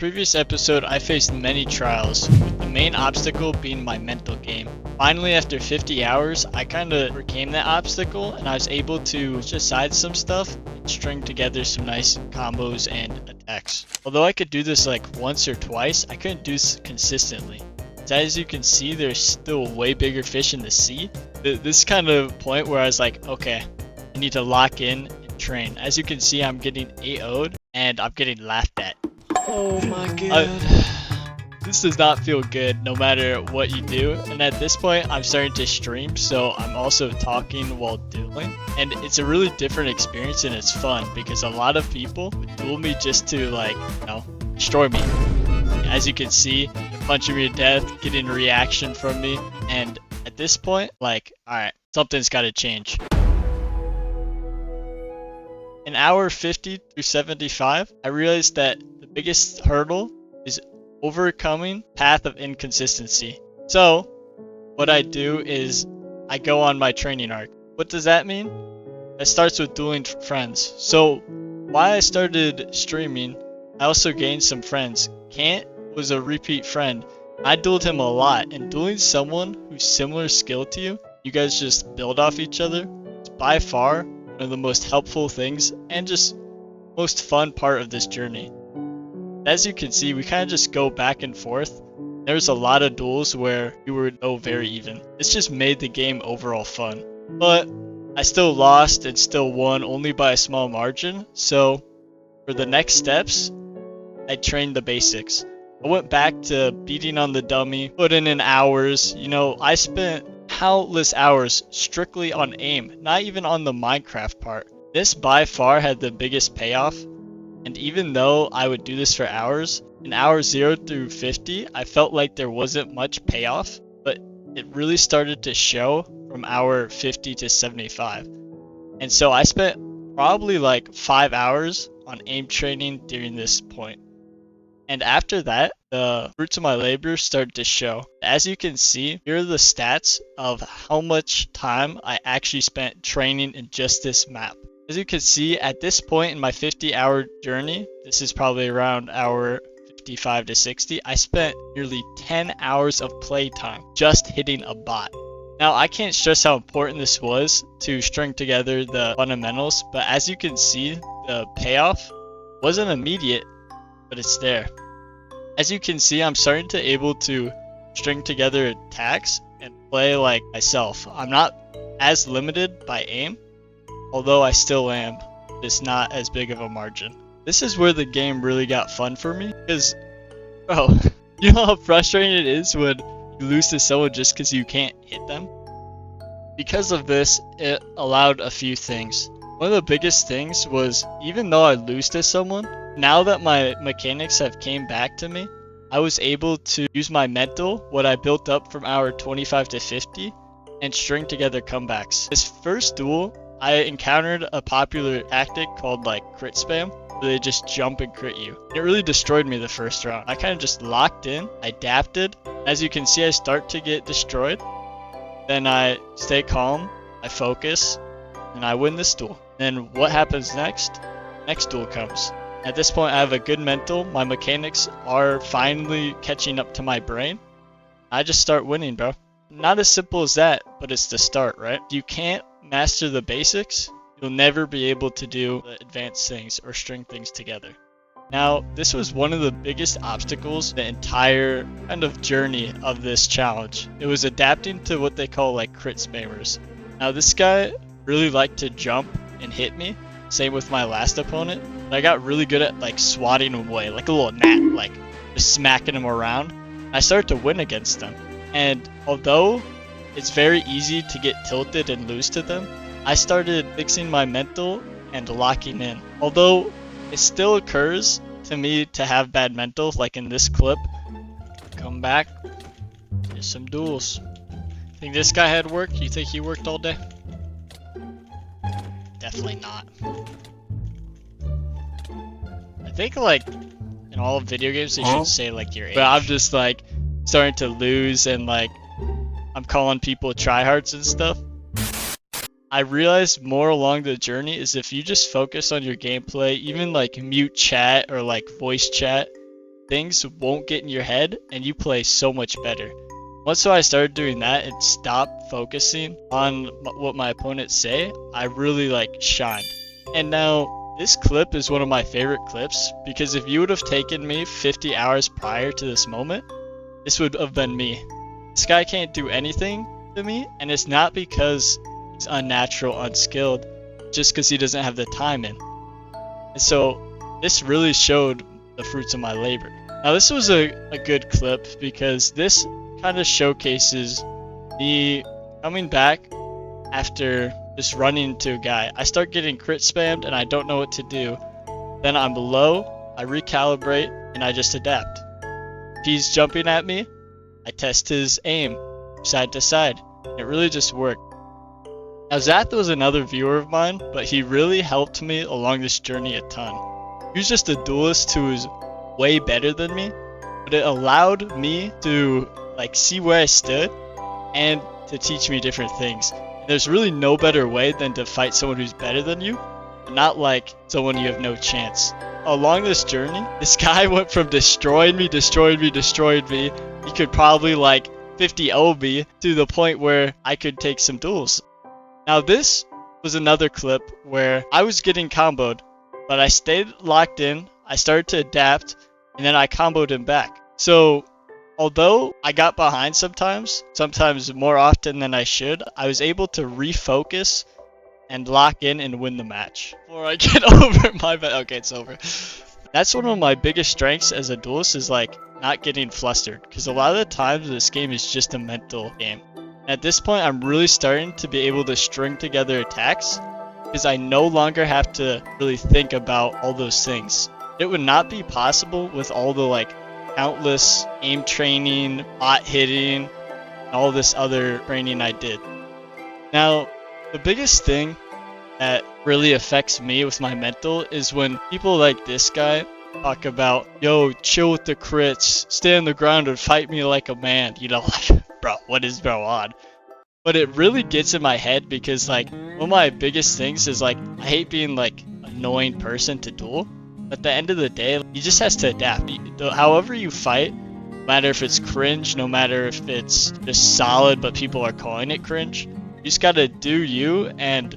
Previous episode, I faced many trials, with the main obstacle being my mental game. Finally, after 50 hours, I kinda overcame that obstacle and I was able to decide some stuff and string together some nice combos and attacks. Although I could do this like once or twice, I couldn't do this consistently. As you can see, there's still way bigger fish in the sea. This kind of point where I was like, okay, I need to lock in and train. As you can see, I'm getting AO'd and I'm getting laughed at. Oh my god. This does not feel good no matter what you do, and at this point I'm starting to stream, so I'm also talking while dueling, and it's a really different experience and it's fun because a lot of people would duel me just to destroy me. As you can see, they're punching me to death, getting a reaction from me, and at this point, alright, something's gotta change. In hour 50 through 75, I realized that the biggest hurdle is overcoming path of inconsistency. So, what I do is I go on my training arc. What does that mean? It starts with dueling friends. So, why I started streaming, I also gained some friends. Kant was a repeat friend. I dueled him a lot, and dueling someone who's similar skill to you, you guys just build off each other, it's by far one of the most helpful things and just most fun part of this journey. As you can see, we kind of just go back and forth. There's a lot of duels where we were very even. This just made the game overall fun. But I still lost and still won only by a small margin. So for the next steps, I trained the basics. I went back to beating on the dummy, putting in hours. I spent countless hours strictly on aim, not even on the Minecraft part. This by far had the biggest payoff, and even though I would do this for hours, in hours 0 through 50, I felt like there wasn't much payoff, but it really started to show from hour 50 to 75. And so I spent probably 5 hours on aim training during this point. And after that, the fruits of my labor started to show. As you can see, here are the stats of how much time I actually spent training in just this map. As you can see, at this point in my 50-hour journey, this is probably around hour 55 to 60, I spent nearly 10 hours of playtime just hitting a bot. Now, I can't stress how important this was to string together the fundamentals, but as you can see, the payoff wasn't immediate, but it's there. As you can see, I'm starting to able to string together attacks and play like myself. I'm not as limited by aim, although I still am. It's not as big of a margin. This is where the game really got fun for me, because, bro, you know how frustrating it is when you lose to someone just because you can't hit them? Because of this, it allowed a few things. One of the biggest things was, even though I lose to someone, now that my mechanics have came back to me, I was able to use my mental, what I built up from hour 25 to 50, and string together comebacks. This first duel, I encountered a popular tactic called crit spam, where they just jump and crit you. It really destroyed me the first round. I kind of just locked in, I adapted. As you can see, I start to get destroyed. Then I stay calm, I focus, and I win this duel. Then what happens next? Next duel comes. At this point, I have a good mental. My mechanics are finally catching up to my brain. I just start winning, bro. Not as simple as that, but it's the start, right? You can't master the basics, you'll never be able to do the advanced things or string things together. Now, this was one of the biggest obstacles the entire kind of journey of this challenge. It was adapting to what they call crit spammers. Now, this guy really liked to jump and hit me. Same with my last opponent. But I got really good at swatting him away, like a little gnat, just smacking him around. I started to win against them. And although it's very easy to get tilted and lose to them, I started fixing my mental and locking in. Although it still occurs to me to have bad mental, like in this clip. Come back, here's some duels. Think this guy had work? You think he worked all day? Definitely not. I think in all video games they should say your age. But I'm just starting to lose and I'm calling people tryhards and stuff. I realized more along the journey is if you just focus on your gameplay, even mute chat or voice chat, things won't get in your head and you play so much better. Once I started doing that and stopped focusing on what my opponents say, I really like shined. And now this clip is one of my favorite clips because if you would have taken me 50 hours prior to this moment, this would have been me. This guy can't do anything to me, and it's not because he's unnatural, unskilled, just because he doesn't have the time in. And so this really showed the fruits of my labor. Now this was a good clip because this kind of showcases me coming back after just running into a guy. I start getting crit spammed and I don't know what to do. Then I'm low, I recalibrate, and I just adapt. If he's jumping at me, I test his aim side to side. It really just worked. Now Zath was another viewer of mine, but he really helped me along this journey a ton. He was just a duelist who was way better than me, but it allowed me to like see where I stood and to teach me different things. And there's really no better way than to fight someone who's better than you, but not like someone you have no chance. Along this journey, this guy went from destroying me, he could probably like 50-0 me to the point where I could take some duels. Now this was another clip where I was getting comboed, but I stayed locked in, I started to adapt, and then I comboed him back. So although I got behind sometimes more often than I should, I was able to refocus and lock in and win the match. Before I get over my bed, okay, it's over. That's one of my biggest strengths as a duelist is like not getting flustered, because a lot of the times this game is just a mental game. At this point, I'm really starting to be able to string together attacks because I no longer have to really think about all those things. It would not be possible with all the like countless aim training, bot hitting, and all this other training I did. Now, the biggest thing that really affects me with my mental is when people like this guy talk about, yo, chill with the crits, stay on the ground and fight me like a man. You know, like, bro, what is bro on? But it really gets in my head because like one of my biggest things is like I hate being like an annoying person to duel. But at the end of the day, he just has to adapt. However you fight, no matter if it's cringe, no matter if it's just solid but people are calling it cringe, you just gotta do you and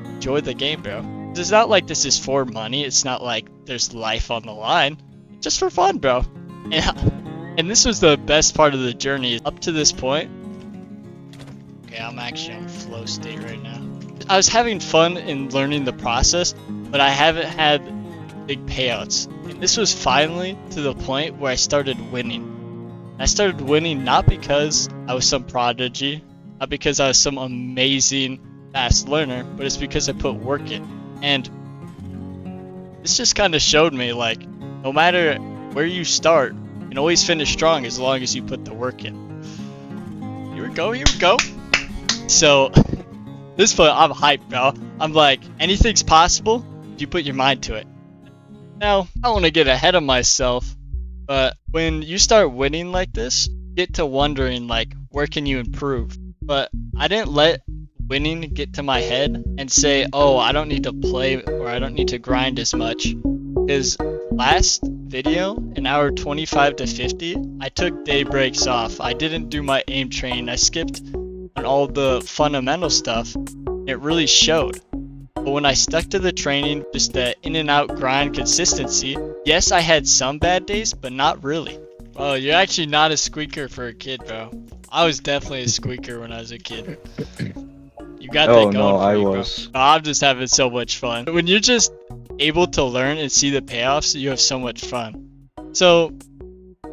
enjoy the game, bro. It's not like this is for money. It's not like there's life on the line. It's just for fun, bro. And this was the best part of the journey up to this point. Okay, I'm actually in flow state right now. I was having fun in learning the process, but I haven't had big payouts. And this was finally to the point where I started winning. I started winning not because I was some prodigy, not because I was some amazing fast learner, but it's because I put work in. And this just kind of showed me like no matter where you start, you can always finish strong as long as you put the work in. Here we go. So this point I'm hyped, bro. I'm like, anything's possible if you put your mind to it. Now, I don't want to get ahead of myself, but when you start winning like this, you get to wondering like, where can you improve? But I didn't let winning get to my head and say, oh, I don't need to play or I don't need to grind as much. Because last video, in hour 25 to 50, I took day breaks off. I didn't do my aim training. I skipped on all the fundamental stuff. It really showed. But when I stuck to the training, just the in and out grind consistency, yes, I had some bad days, but not really. Oh, you're actually not a squeaker for a kid, bro. I was definitely a squeaker when I was a kid. You got that going for you, bro. Oh, I'm just having so much fun. When you're just able to learn and see the payoffs, you have so much fun. So,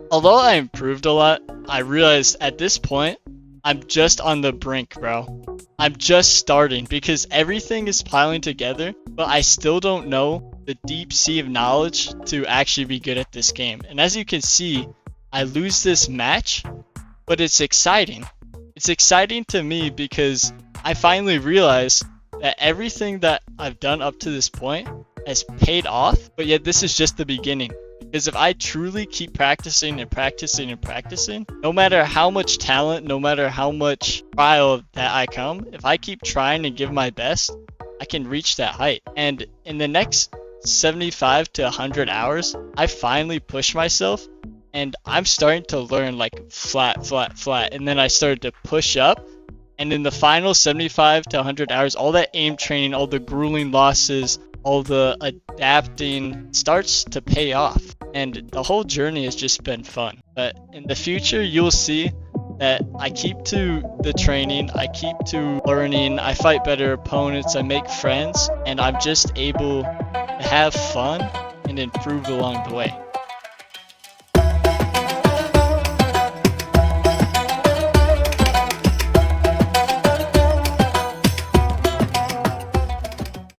although I improved a lot, I realized at this point, I'm just on the brink, bro. I'm just starting because everything is piling together, but I still don't know the deep sea of knowledge to actually be good at this game. And as you can see, I lose this match, but it's exciting. It's exciting to me because I finally realized that everything that I've done up to this point has paid off, but yet this is just the beginning. Because if I truly keep practicing and practicing and practicing, no matter how much talent, no matter how much trial that I come, if I keep trying and give my best, I can reach that height. And in the next 75 to 100 hours, I finally push myself and I'm starting to learn like flat, flat, flat, and then I started to push up, and in the final 75 to 100 hours, all that aim training, all the grueling losses, all the adapting starts to pay off, and the whole journey has just been fun. But in the future, you'll see that I keep to the training, I keep to learning, I fight better opponents, I make friends, and I'm just able to have fun and improve along the way.